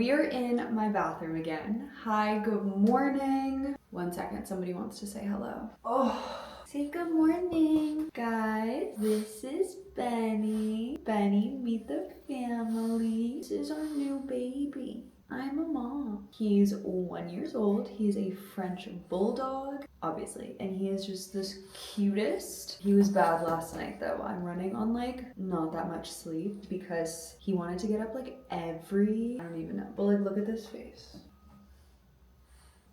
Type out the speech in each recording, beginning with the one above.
We are in my bathroom again. Hi, good morning. 1 second, somebody wants to say hello. Oh, say good morning, guys. This is Benny. Benny, meet the family. This is our new baby. I'm a mom. He's 1 year old. He is a French bulldog, obviously, and he is just this cutest. He was bad last night though. I'm running on like not that much sleep because he wanted to get up like I don't even know, but like look at this face.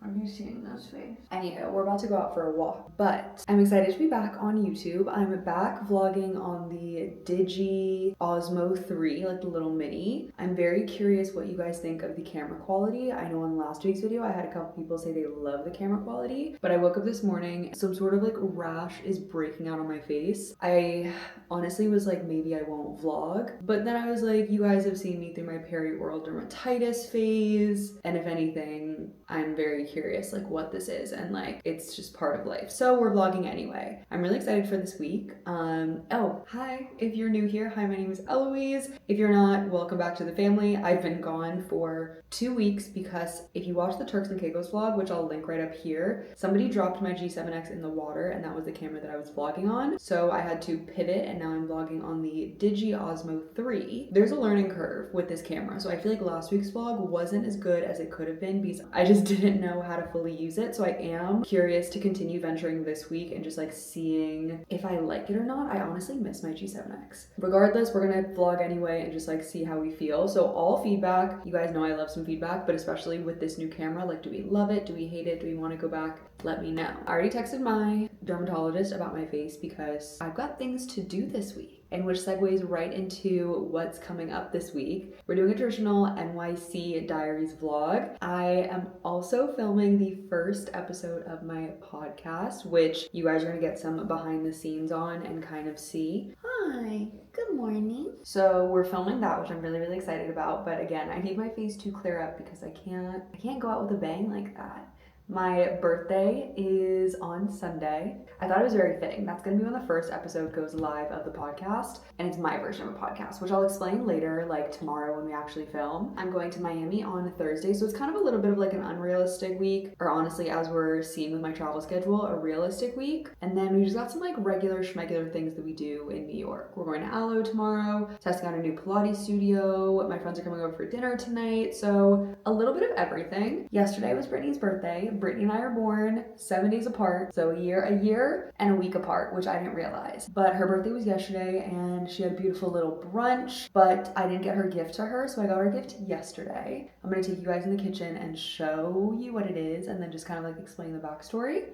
Are you seeing this face? Anywho, we're about to go out for a walk, but I'm excited to be back on YouTube. I'm back vlogging on the Digi Osmo 3, like the little mini. I'm very curious what you guys think of the camera quality. I know on last week's video, I had a couple people say they love the camera quality, but I woke up this morning, some sort of like rash is breaking out on my face. I honestly was like, maybe I won't vlog, but then I was like, you guys have seen me through my peri-oral dermatitis phase, and if anything, I'm very curious like what this is, and like it's just part of life, so we're vlogging anyway. I'm really excited for this week. Oh, hi, if you're new here, hi, my name is Eloise. If you're not, welcome back to the family. I've been gone for 2 weeks because if you watch the Turks and Caicos vlog, which I'll link right up here, somebody dropped my G7X in the water and that was the camera that I was vlogging on, so I had to pivot and now I'm vlogging on the Digi Osmo 3. There's a learning curve with this camera, so I feel like last week's vlog wasn't as good as it could have been because I just didn't know how to fully use it. So I am curious to continue venturing this week and just like seeing if I like it or not. I honestly miss my G7X. Regardless, we're gonna vlog anyway and just like see how we feel. So all feedback, you guys know I love some feedback, but especially with this new camera, like do we love it? Do we hate it? Do we want to go back? Let me know. I already texted my dermatologist about my face because I've got things to do this week, and which segues right into what's coming up this week. We're doing a traditional NYC Diaries vlog. I am also filming the first episode of my podcast, which you guys are gonna get some behind the scenes on and kind of see. Hi, good morning. So we're filming that, which I'm really, really excited about. But again, I need my face to clear up because I can't go out with a bang like that. My birthday is on Sunday. I thought it was very fitting. That's gonna be when the first episode goes live of the podcast, and it's my version of a podcast, which I'll explain later, like tomorrow when we actually film. I'm going to Miami on Thursday, so it's kind of a little bit of like an unrealistic week, or honestly, as we're seeing with my travel schedule, a realistic week. And then we just got some like regular schmegular things that we do in New York. We're going to Aloe tomorrow, testing out a new Pilates studio. My friends are coming over for dinner tonight, so a little bit of everything. Yesterday was Brittney's birthday. Brittney and I are born 7 days apart, so a year and a week apart, which I didn't realize. But her birthday was yesterday and she had a beautiful little brunch, but I didn't get her gift to her, so I got her gift yesterday. I'm gonna take you guys in the kitchen and show you what it is and then just kind of like explain the backstory.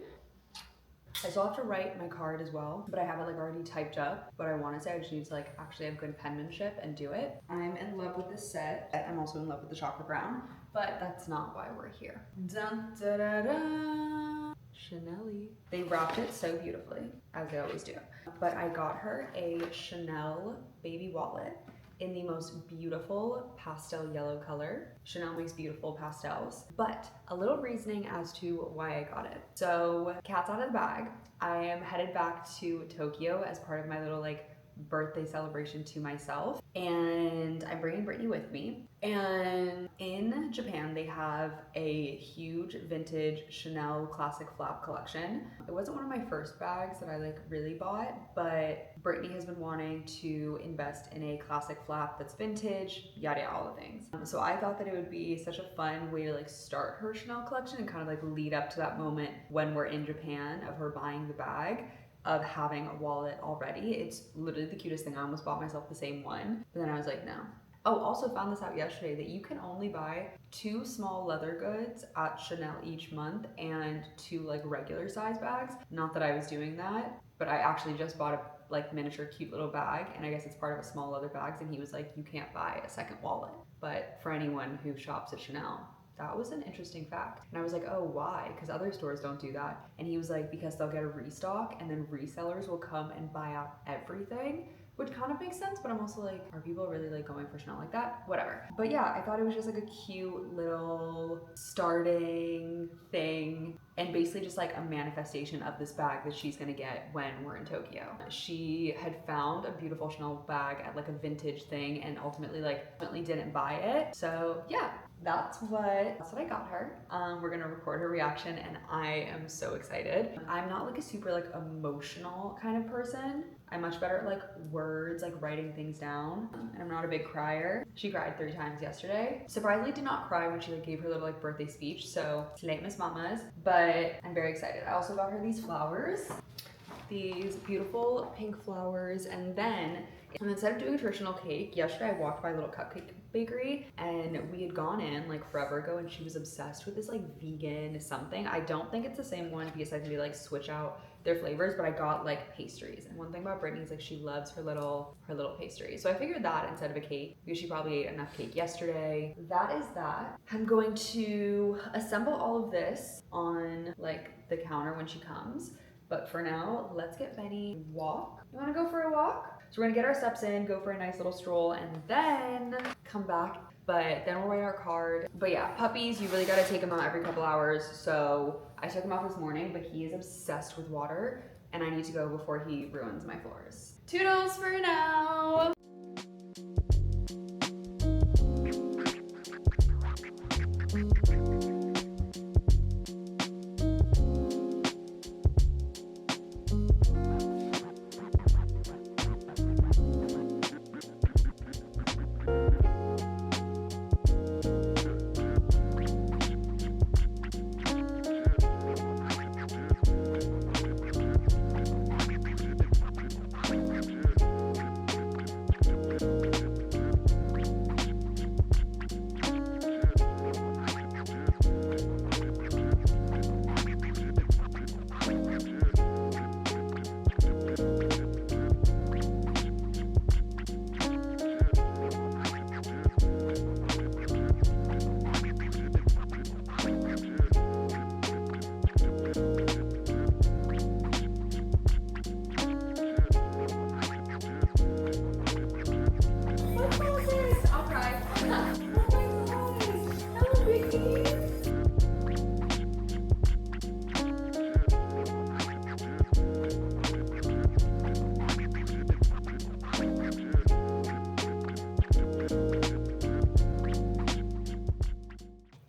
I still have to write my card as well, but I have it like already typed up. But I want to say I just need to like actually have good penmanship and do it. I'm in love with this set. I'm also in love with the chocolate brown, but that's not why we're here. Dun, da, da, da. Chanel-y. They wrapped it so beautifully, as they always do. But I got her a Chanel baby wallet in the most beautiful pastel yellow color. Chanel makes beautiful pastels, but a little reasoning as to why I got it. So cat's out of the bag. I am headed back to Tokyo as part of my little like birthday celebration to myself, and I'm bringing Brittney with me. And in Japan, they have a huge vintage Chanel classic flap collection. It wasn't one of my first bags that I like really bought, but Brittney has been wanting to invest in a classic flap that's vintage, yada yada, all the things. So I thought that it would be such a fun way to like start her Chanel collection and kind of like lead up to that moment when we're in Japan of her buying the bag, of having a wallet already. It's literally the cutest thing. I almost bought myself the same one, but then I was like, no. Oh, also found this out yesterday that you can only buy 2 small leather goods at Chanel each month and 2 like regular size bags. Not that I was doing that, but I actually just bought a like miniature cute little bag, and I guess it's part of a small leather bags, and he was like, you can't buy a second wallet. But for anyone who shops at Chanel, that was an interesting fact. And I was like, oh, why? Because other stores don't do that. And he was like, because they'll get a restock and then resellers will come and buy out everything, which kind of makes sense, but I'm also like, are people really like going for Chanel like that? Whatever. But yeah, I thought it was just like a cute little starting thing, and basically just like a manifestation of this bag that she's gonna get when we're in Tokyo. She had found a beautiful Chanel bag at like a vintage thing and ultimately didn't buy it. So yeah, that's what I got her. We're gonna record her reaction and I am so excited. I'm not like a super like emotional kind of person. I'm much better at like words, like writing things down. And I'm not a big crier. She cried 3 times yesterday. Surprisingly did not cry when she like gave her little like birthday speech. So it's late Miss Mamas, but I'm very excited. I also got her these flowers, these beautiful pink flowers. And instead of doing a traditional cake, yesterday I walked by a little cupcake bakery and we had gone in like forever ago and she was obsessed with this like vegan something. I don't think it's the same one because I can like switch out their flavors, but I got like pastries. And one thing about Brittney is like she loves her little pastries. So I figured that instead of a cake because she probably ate enough cake yesterday. That is that. I'm going to assemble all of this on like the counter when she comes. But for now, let's get Benny walk. You wanna go for a walk? So we're gonna get our steps in, go for a nice little stroll, and then come back. But then we'll write our card. But yeah, puppies, you really gotta take them out every couple hours. So I took him out this morning, but he is obsessed with water, and I need to go before he ruins my floors. Toodles for now.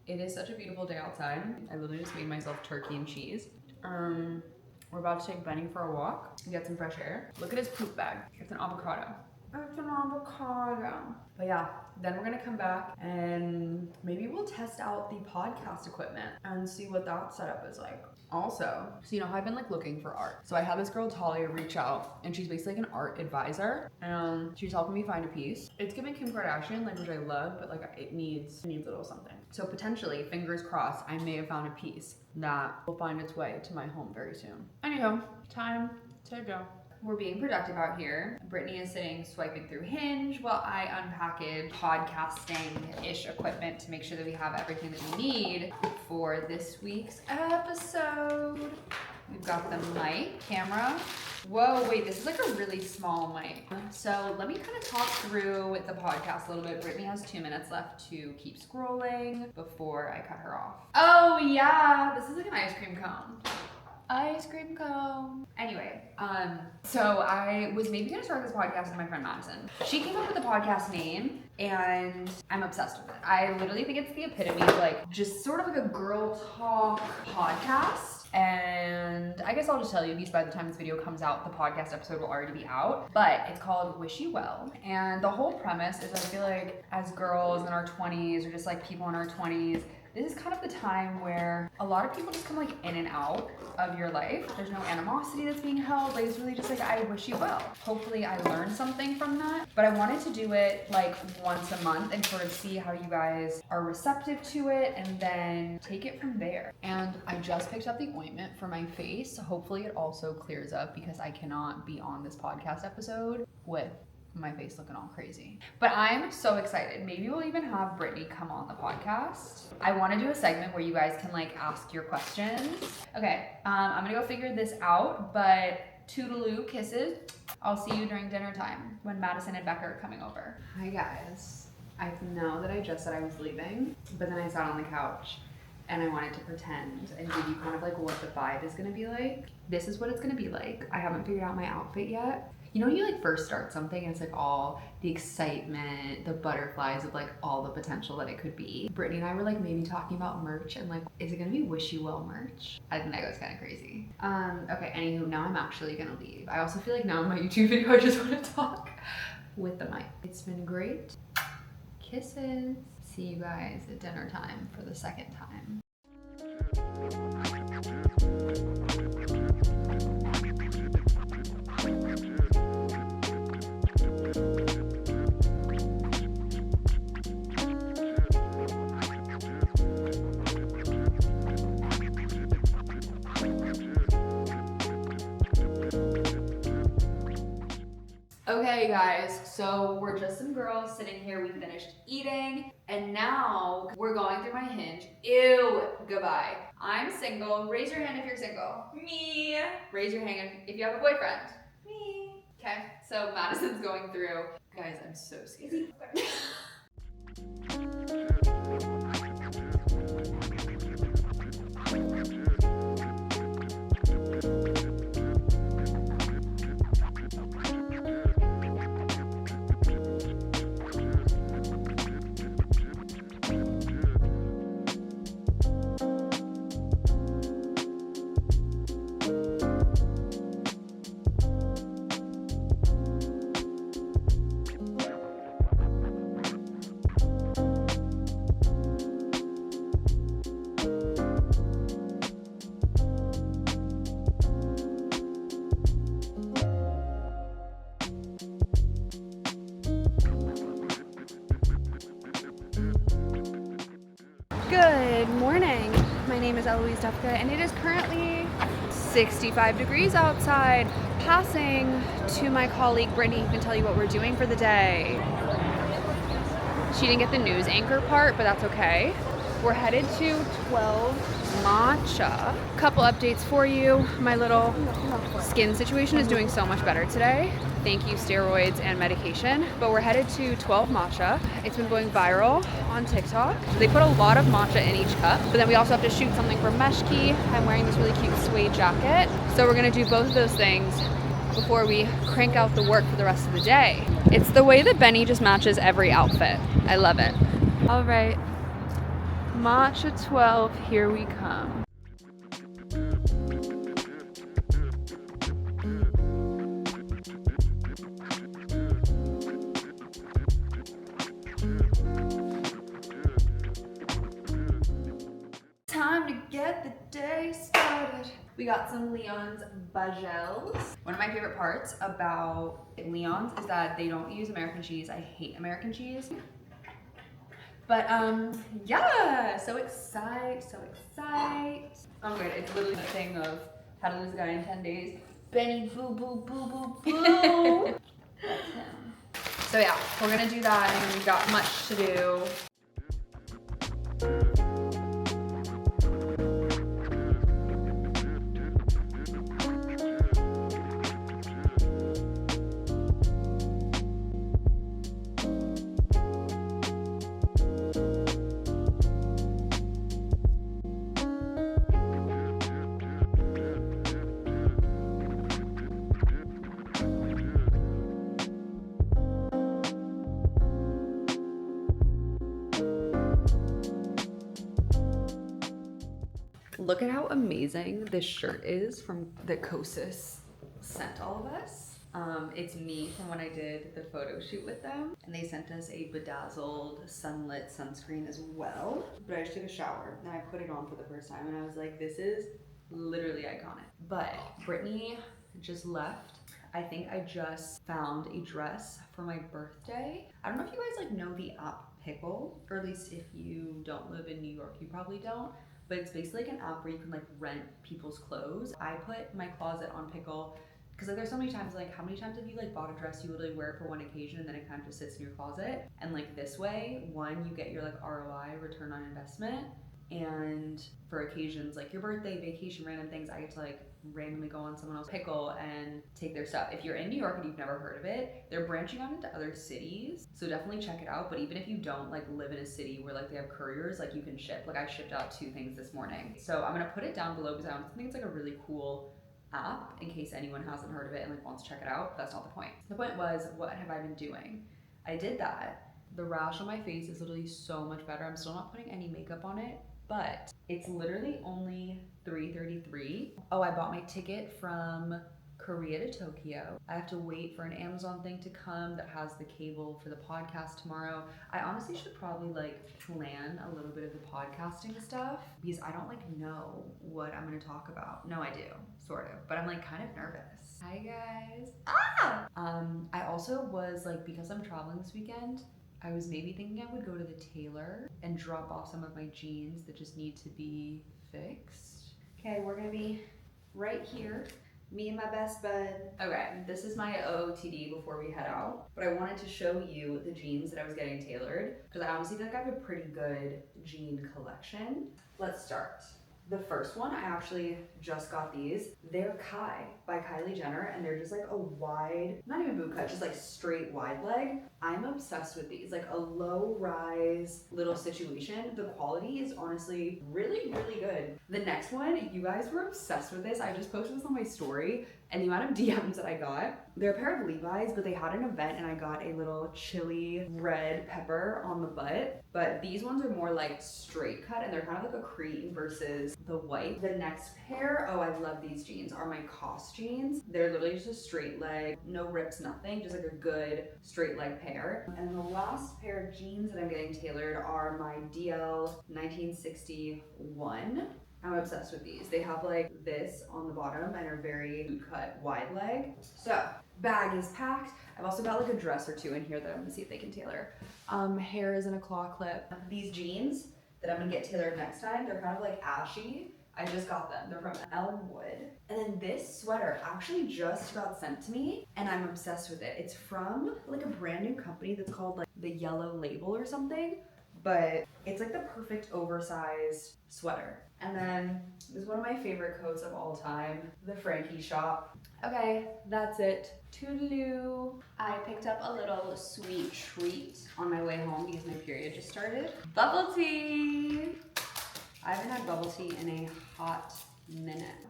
It is such a beautiful day outside. I literally just made myself turkey and cheese. We're about to take Benny for a walk and get some fresh air. Look at his poop bag. It's an avocado. It's an avocado. But yeah, then we're gonna come back and maybe we'll test out the podcast equipment and see what that setup is like. Also, so you know how I've been like looking for art. So I had this girl Talia reach out and she's basically like an art advisor and she's helping me find a piece. It's giving Kim Kardashian, like, which I love, but like it needs a little something. So potentially, fingers crossed, I may have found a piece that will find its way to my home very soon. Anyhow, time to go. We're being productive out here. Brittney is sitting swiping through Hinge while I unpackage podcasting-ish equipment to make sure that we have everything that we need for this week's episode. We've got the mic, camera. Whoa, wait, this is like a really small mic. So let me kind of talk through the podcast a little bit. Brittney has 2 minutes left to keep scrolling before I cut her off. Oh yeah, this is like an ice cream cone. Ice cream cone. Anyway, so I was maybe gonna start this podcast with my friend Madison. She came up with the podcast name and I'm obsessed with it. I literally think it's the epitome of like just sort of like a girl talk podcast. And I guess I'll just tell you, at least by the time this video comes out, the podcast episode will already be out. But it's called Wish You Well. And the whole premise is I feel like as girls in our 20s or just like people in our 20s, this is kind of the time where a lot of people just come like in and out of your life. There's no animosity that's being held. Like it's really just like, I wish you well. Hopefully I learned something from that. But I wanted to do it like once a month and sort of see how you guys are receptive to it and then take it from there. And I just picked up the ointment for my face. Hopefully it also clears up because I cannot be on this podcast episode with my face looking all crazy. But I'm so excited. Maybe we'll even have Brittney come on the podcast. I want to do a segment where you guys can like ask your questions. Okay, I'm gonna go figure this out, but toodaloo, kisses. I'll see you during dinner time when Madison and Becca are coming over. Hi guys. I know that I just said I was leaving, but then I sat on the couch and I wanted to pretend and give you kind of like what the vibe is gonna be like. This is what it's gonna be like. I haven't figured out my outfit yet. You know when you like first start something and it's like all the excitement, the butterflies of like all the potential that it could be. Brittney and I were like maybe talking about merch and like, is it gonna be wish you well merch? I think that was kind of crazy. Okay, anywho, now I'm actually gonna leave. I also feel like now in my YouTube video I just want to talk with the mic. It's been great. Kisses. See you guys at dinner time for the second time. Okay guys, so we're just some girls sitting here, we finished eating, and now we're going through my Hinge. Ew, goodbye. I'm single, raise your hand if you're single. Me. Raise your hand if you have a boyfriend. Me. Okay, so Madison's going through. Guys, I'm so scared. Good morning. My name is Eloise and it is currently 65 degrees outside. Passing to my colleague Brittney, who can tell you what we're doing for the day. She didn't get the news anchor part, but that's okay. We're headed to 12 Matcha. Couple updates for you. My little skin situation is doing so much better today. Thank you, steroids and medication. But we're headed to 12 Matcha. It's been going viral on TikTok. They put a lot of matcha in each cup, but then we also have to shoot something for Meshki. I'm wearing this really cute suede jacket. So we're gonna do both of those things before we crank out the work for the rest of the day. It's the way that Benny just matches every outfit. I love it. All right, Matcha 12, here we come. Time to get the day started. We got some Leon's Bagels. One of my favorite parts about Leon's is that they don't use American cheese. I hate American cheese. But yeah, so excited. Oh my god, it's literally the thing of how to lose a guy in 10 days. Benny boo boo boo boo boo. That's him. So yeah, we're gonna do that and we've got much to do. Look at how amazing this shirt is from the Kosas sent all of us. It's me from when I did the photo shoot with them. And they sent us a bedazzled sunlit sunscreen as well. But I just took a shower and I put it on for the first time and I was like, this is literally iconic. But Brittney just left. I think I just found a dress for my birthday. I don't know if you guys like know the app Pickle, or at least if you don't live in New York, you probably don't. But it's basically like an app where you can like rent people's clothes. I put my closet on Pickle because like there's so many times, like how many times have you like bought a dress, you literally wear it for one occasion and then it kind of just sits in your closet. And like this way, one, you get your like ROI, return on investment. And for occasions like your birthday, vacation, random things, I get to like randomly go on someone else's Pickle and take their stuff. If you're in New York and you've never heard of it, they're branching out into other cities, so definitely check it out. But even if you don't like live in a city where like they have couriers, like you can ship. Like I shipped out 2 things this morning, so I'm gonna put it down below because I think it's like a really cool app in case anyone hasn't heard of it and like wants to check it out. That's not the point. The point was, what have I been doing? I did that. The rash on my face is literally so much better. I'm still not putting any makeup on it, but it's literally only $3.33. Oh, I bought my ticket from Korea to Tokyo. I have to wait for an Amazon thing to come that has the cable for the podcast tomorrow. I honestly should probably like plan a little bit of the podcasting stuff because I don't like know what I'm gonna talk about. No, I do, sort of, but I'm like kind of nervous. Hi guys. I also was like, because I'm traveling this weekend, I was maybe thinking I would go to the tailor and drop off some of my jeans that just need to be fixed. Okay, we're gonna be right here. Me and my best bud. Okay, this is my OOTD before we head out, but I wanted to show you the jeans that I was getting tailored because I honestly feel like I have a pretty good jean collection. Let's start. The first one, I actually just got these. They're Kai by Kylie Jenner, and they're just like a wide, not even boot cut, just like straight wide leg. I'm obsessed with these, like a low rise little situation. The quality is honestly really, really good. The next one, you guys were obsessed with this. I just posted this on my story, and the amount of DMs that I got. They're a pair of Levi's, but they had an event and I got a little chili red pepper on the butt. But these ones are more like straight cut and they're kind of like a cream versus the white. The next pair, oh, I love these jeans, are my COS jeans. They're literally just a straight leg, no rips, nothing, just like a good straight leg pair. And then the last pair of jeans that I'm getting tailored are my DL 1961. I'm obsessed with these. They have like this on the bottom and are very boot cut wide leg. So bag is packed. I've also got like a dress or two in here that I'm gonna see if they can tailor. Hair is in a claw clip. These jeans that I'm gonna get tailored next time, they're kind of like ashy. I just got them. They're from Elmwood. And then this sweater actually just got sent to me and I'm obsessed with it. It's from like a brand new company that's called like the Yellow Label or something, but it's like the perfect oversized sweater. And then this is one of my favorite coats of all time, the Frankie shop. Okay, that's it. Toodaloo. I picked up a little sweet treat on my way home because my period just started. Bubble tea. I haven't had bubble tea in a hot minute.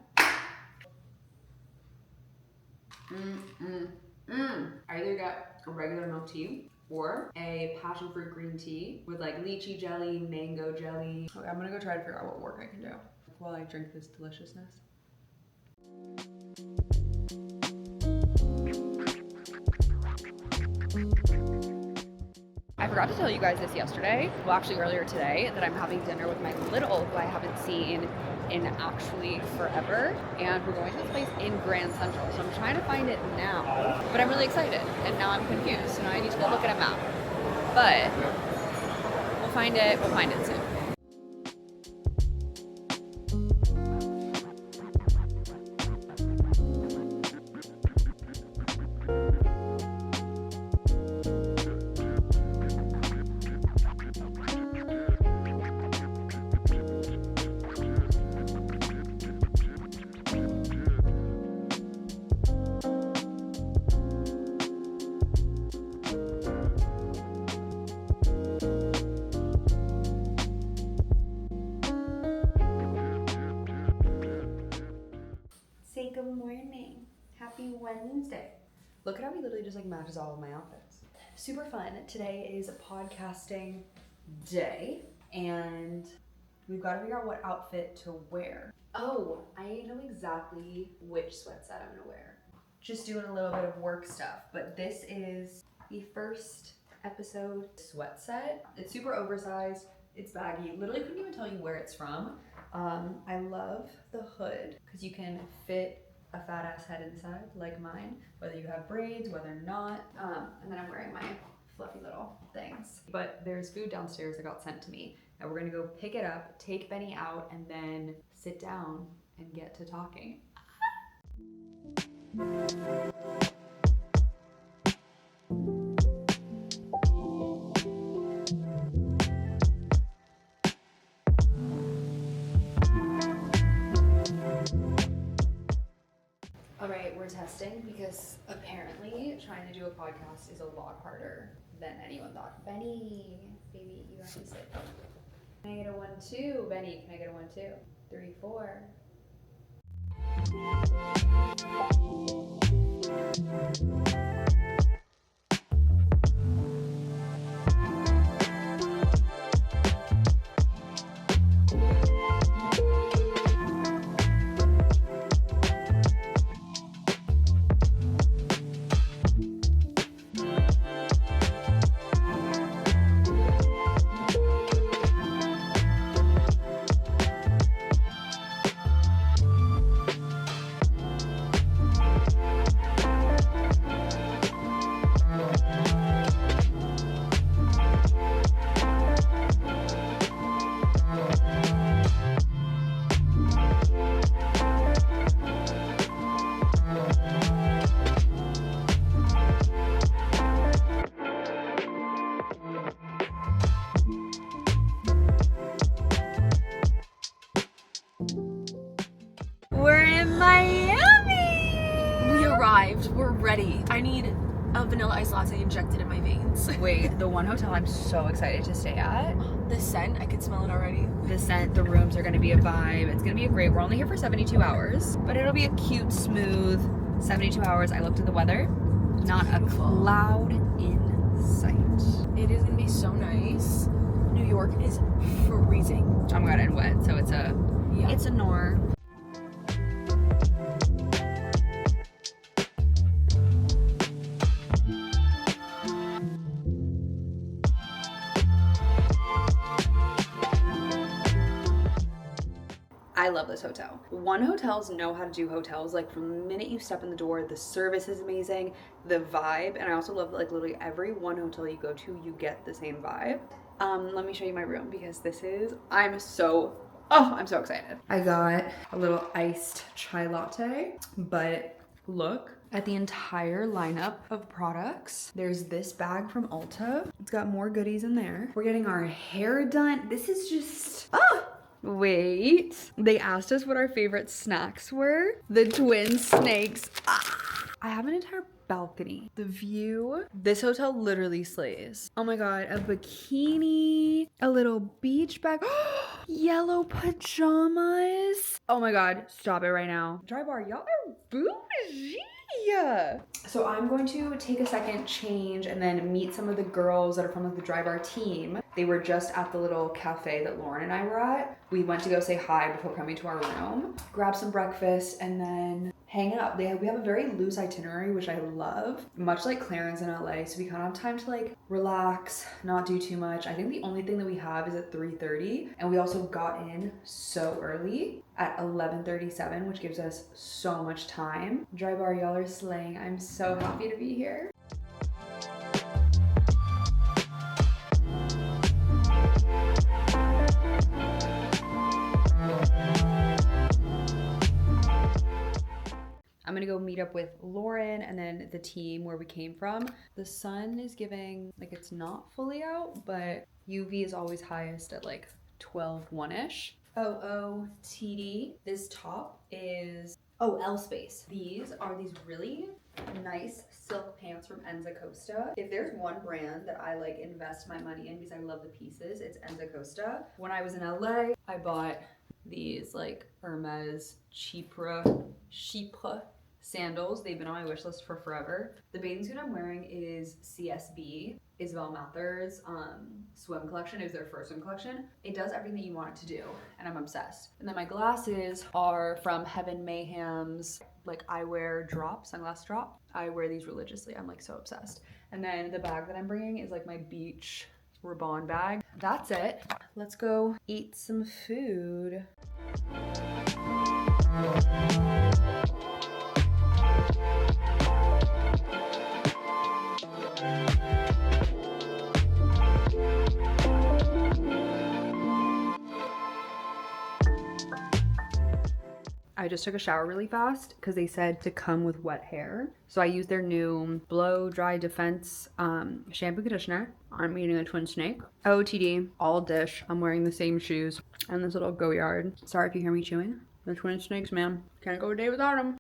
I either got a regular milk tea or a passion fruit green tea with like lychee jelly, mango jelly. Okay, I'm gonna go try to figure out what work I can do while I drink this deliciousness. I forgot to tell you guys this yesterday, well actually earlier today, that I'm having dinner with my little, who I haven't seen in actually forever, and we're going to this place in Grand Central, so I'm trying to find it now, but I'm really excited, and now I'm confused, so now I need to go look at a map, but we'll find it soon. Say good morning. Happy Wednesday. Look at how he literally just like matches all of my outfits. Super fun. Today is a podcasting day and we've got to figure out what outfit to wear. Oh, I know exactly which sweat set I'm gonna wear. Just doing a little bit of work stuff, but this is the first episode sweat set. It's super oversized. It's baggy. Literally couldn't even tell you where it's from. I love the hood because you can fit a fat ass head inside like mine, whether you have braids, whether or not. And then I'm wearing my fluffy little things. But there's food downstairs that got sent to me and we're gonna go pick it up, take Benny out, and then sit down and get to talking. All right, we're testing because apparently trying to do a podcast is a lot harder than anyone thought. Benny, baby, you have to sit. Can I get a 1, 2? Benny, can I get a 1, 2? 3, 4. in Miami! We arrived. We're ready. I need a vanilla ice latte injected in my veins. Wait, the one hotel I'm so excited to stay at. The scent, I can smell it already. The scent, the rooms are gonna be a vibe. It's gonna be a great, we're only here for 72 hours, but it'll be a cute, smooth 72 hours. I looked at the weather, not a cloud in sight. It is gonna be so nice. New York is freezing. I'm gonna get wet, so it's a nor. I love this hotel. One hotels know how to do hotels. Like from the minute you step in the door, the service is amazing, the vibe, and I also love that like literally every one hotel you go to, you get the same vibe. Let me show you my room because this is, I'm so excited. I got a little iced chai latte, but look at the entire lineup of products. There's this bag from Ulta. It's got more goodies in there. We're getting our hair done. This is just, wait, they asked us what our favorite snacks were. The twin snakes. I have an entire balcony. The view, this hotel literally slays. Oh my God, a bikini, a little beach bag, yellow pajamas. Oh my God, stop it right now. Dry bar, y'all are bougie. So I'm going to take a second, change, and then meet some of the girls that are from like the Dry Bar team. They were just at the little cafe that Lauren and I were at. We went to go say hi before coming to our room, grab some breakfast, and then hang out. We have a very loose itinerary, which I love, much like Clarence in LA. So we kind of have time to like relax, not do too much. I think the only thing that we have is at 3:30, and we also got in so early at 11:37, which gives us so much time. Dry Bar, y'all are slaying. I'm so happy to be here. I'm gonna go meet up with Lauren and then the team where we came from. The sun is giving, like it's not fully out, but UV is always highest at like 12-1-ish. OOTD. This top is, L Space. These are these really nice silk pants from Enza Costa. If there's one brand that I like invest my money in because I love the pieces, it's Enza Costa. When I was in LA, I bought these like Hermes Chypre sandals. They've been on my wish list for forever. The bathing suit I'm wearing is CSB, Isabel Mather's swim collection. It was their first swim collection. It does everything that you want it to do, and I'm obsessed. And then my glasses are from Heaven Mayhem's like eyewear drop, sunglass drop. I wear these religiously. I'm like so obsessed. And then the bag that I'm bringing is like my beach Rabanne bag. That's it. Let's go eat some food. I just took a shower really fast because they said to come with wet hair. So I used their new Blow Dry Defense shampoo conditioner. I'm eating a twin snake. OOTD, all dish. I'm wearing the same shoes and this little Go-Yard. Sorry if you hear me chewing. The twin snakes, man. Can't go a day without them.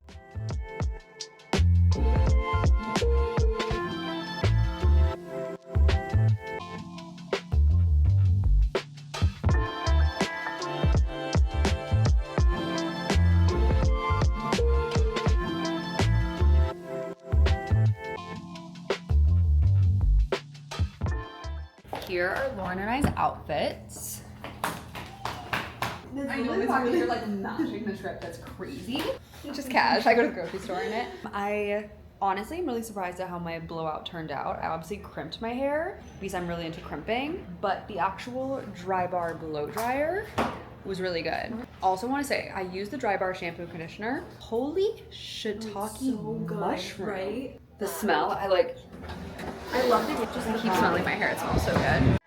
Here are Lauren and I's outfits. I know, it's really you're like matching the trip. That's crazy. It's just cash. I go to the grocery store in it. I honestly am really surprised at how my blowout turned out. I obviously crimped my hair because I'm really into crimping, but the actual Dry Bar blow dryer was really good. Also want to say, I used the Dry Bar shampoo conditioner. Holy shiitake so mushroom. Right? The smell, I love it. Just I keep smelling my hair. It smells so good.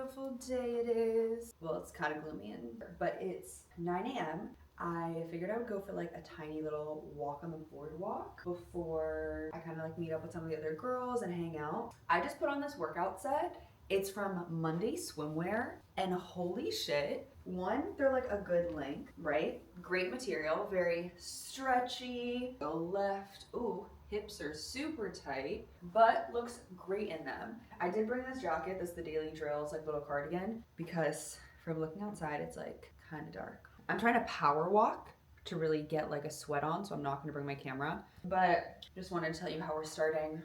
beautiful day it is. Well, it's kind of gloomy, but it's 9 a.m. I figured I would go for like a tiny little walk on the boardwalk before I kind of like meet up with some of the other girls and hang out. I just put on this workout set. It's from Monday Swimwear, and holy shit, one, they're like a good length, right? Great material, very stretchy. Go left, ooh, hips are super tight, but looks great in them. I did bring this jacket, this is the Daily Drills like little cardigan, because from looking outside, it's like kind of dark. I'm trying to power walk to really get like a sweat on, so I'm not gonna bring my camera, but just wanted to tell you how we're starting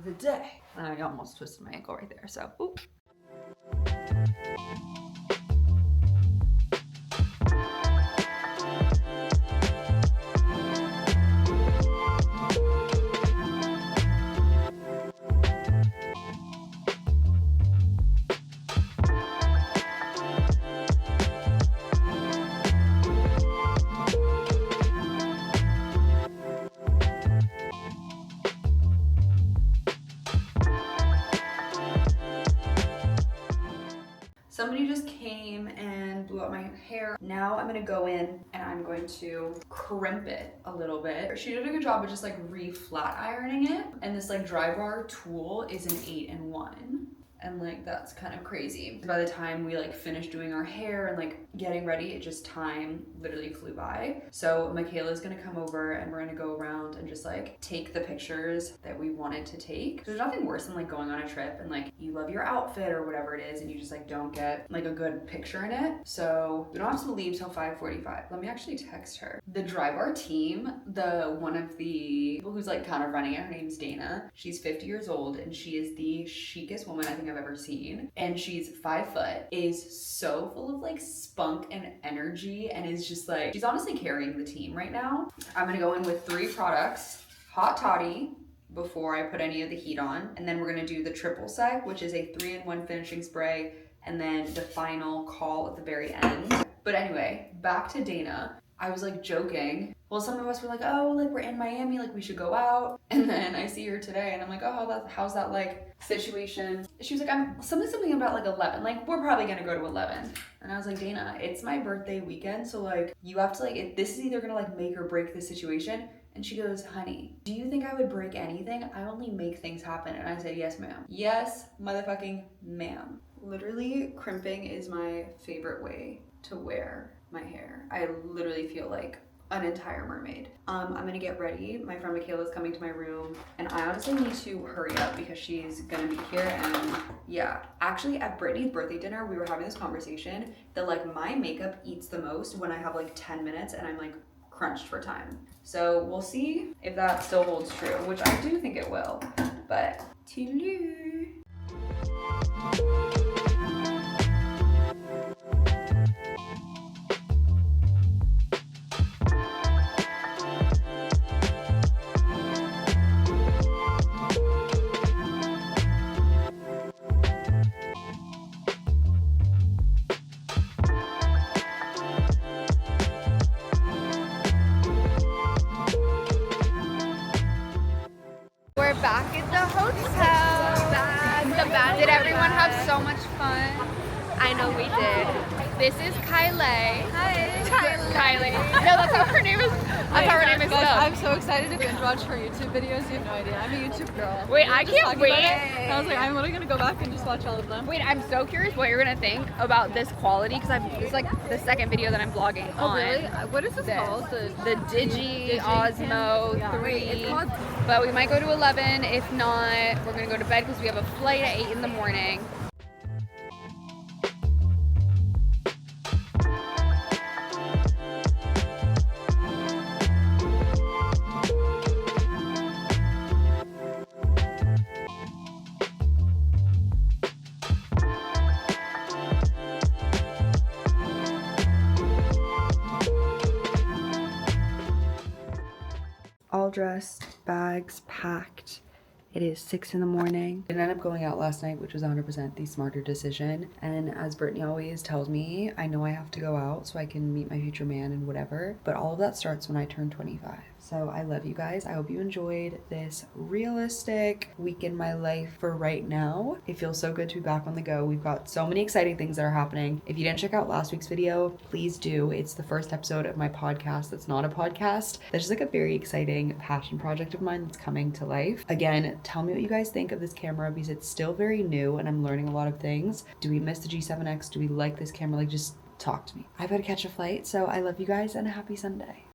the day. I almost twisted my ankle right there, so oop. Somebody just came and blew up my hair. Now I'm gonna go in and I'm going to crimp it a little bit. She did a good job of just like re-flat ironing it. And this like dry bar tool is an 8-in-1. And like that's kind of crazy. By the time we like finished doing our hair and like getting ready, it just time literally flew by. So Michaela's gonna come over and we're gonna go around and just like take the pictures that we wanted to take. There's nothing worse than like going on a trip and like you love your outfit or whatever it is and you just like don't get like a good picture in it. So we don't have to leave till 5:45. Let me actually text her. The Dry Bar team, one of the people who's like kind of running it, her name's Dana. She's 50 years old and she is the chicest woman I think I've ever seen, and she's 5 foot, is so full of like spunk and energy, and is just like, she's honestly carrying the team right now. I'm gonna go in with 3 products, hot toddy before I put any of the heat on, and then we're gonna do the triple sec, which is a 3-in-1 finishing spray, and then the final call at the very end. But anyway, back to Dana. I was like joking. Well, some of us were like, oh, like we're in Miami, like we should go out. And then I see her today and I'm like, oh, how's that like situation? She was like, I'm something about like 11. Like we're probably gonna go to 11. And I was like, Dana, it's my birthday weekend. So like you have to like, this is either gonna like make or break this situation. And she goes, honey, do you think I would break anything? I only make things happen. And I said, yes, ma'am. Yes, motherfucking ma'am. Literally, crimping is my favorite way to wear my hair. I literally feel like an entire mermaid. I'm gonna get ready. My friend Michaela's coming to my room and I honestly need to hurry up because she's gonna be here. And yeah, actually at Brittney's birthday dinner, we were having this conversation that like my makeup eats the most when I have like 10 minutes and I'm like crunched for time. So we'll see if that still holds true, which I do think it will, but toodaloo. We're back at the hotel. Did everyone have so much fun? I know we did. This is Kylie. Hi. Kylie. No, that's how her name is. That's how her name is spelled. I'm so excited to binge watch her YouTube videos. You have no idea. I'm a YouTube girl. Wait, I can't wait. I was like, I'm literally gonna go back and just watch all of them. Wait, I'm so curious what you're gonna think about this quality because it's like the second video that I'm vlogging on. Oh really? What is this called? The Digi Osmo 3. It's called. But we might go to 11. If not, we're gonna go to bed because we have a flight at 8 in the morning. All dressed, bags packed. It is 6 in the morning. I ended up going out last night, which was 100% the smarter decision. And as Brittney always tells me, I know I have to go out so I can meet my future man and whatever. But all of that starts when I turn 25. So I love you guys. I hope you enjoyed this realistic week in my life for right now. It feels so good to be back on the go. We've got so many exciting things that are happening. If you didn't check out last week's video, please do. It's the first episode of my podcast that's not a podcast. That's just like a very exciting passion project of mine that's coming to life. Again, tell me what you guys think of this camera because it's still very new and I'm learning a lot of things. Do we miss the G7X? Do we like this camera? Like, just talk to me. I've got to catch a flight, so I love you guys and a happy Sunday.